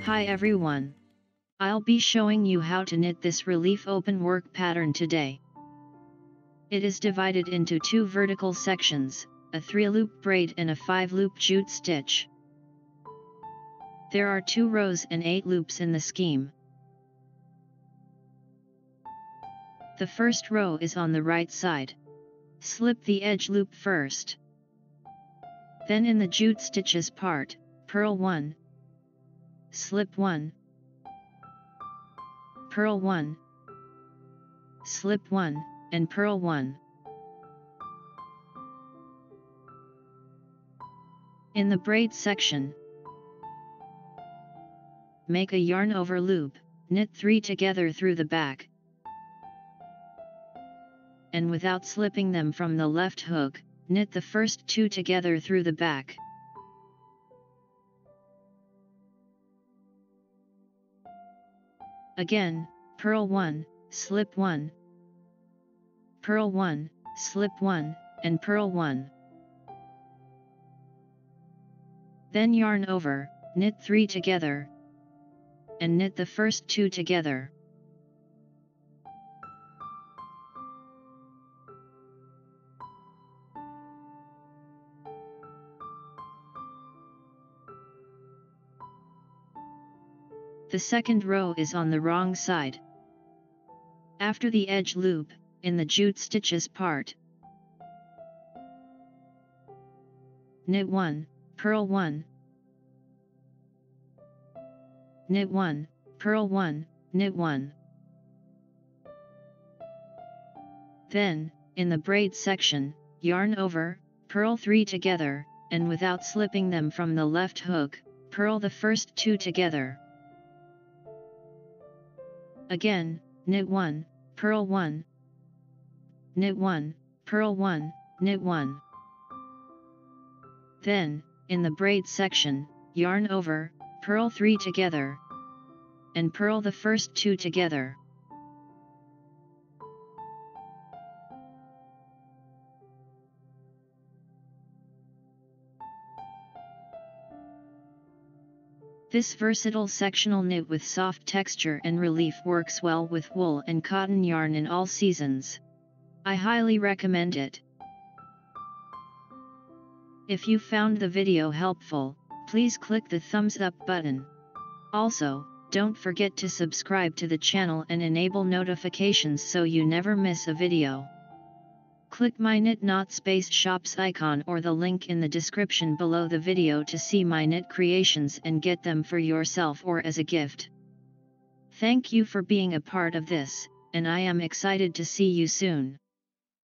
Hi everyone! I'll be showing you how to knit this relief open work pattern today. It is divided into 2 vertical sections, a 3-loop braid and a 5-loop jute stitch. There are 2 rows and 8 loops in the scheme. The first row is on the right side. Slip the edge loop first. Then in the jute stitches part, purl 1, slip 1, purl 1, slip 1, and purl 1. In the braid section, make a yarn over loop, knit 3 together through the back, and without slipping them from the left hook, knit the first 2 together through the back. Again, purl 1, slip 1, purl 1, slip 1, and purl 1. Then yarn over, knit 3 together, and knit the first 2 together. The second row is on the wrong side. After the edge loop, in the jute stitches part, knit 1, purl 1, knit 1, purl 1, knit 1. Then, in the braid section, yarn over, purl 3 together, and without slipping them from the left hook, purl the first 2 together. Again, knit 1, purl 1, knit 1, purl 1, knit 1. Then, in the braid section, yarn over, purl 3 together, and purl the first 2 together. This versatile sectional knit with soft texture and relief works well with wool and cotton yarn in all seasons. I highly recommend it. If you found the video helpful, please click the thumbs up button. Also, don't forget to subscribe to the channel and enable notifications so you never miss a video. Click my Knit Not Space Shops icon or the link in the description below the video to see my knit creations and get them for yourself or as a gift. Thank you for being a part of this, and I am excited to see you soon.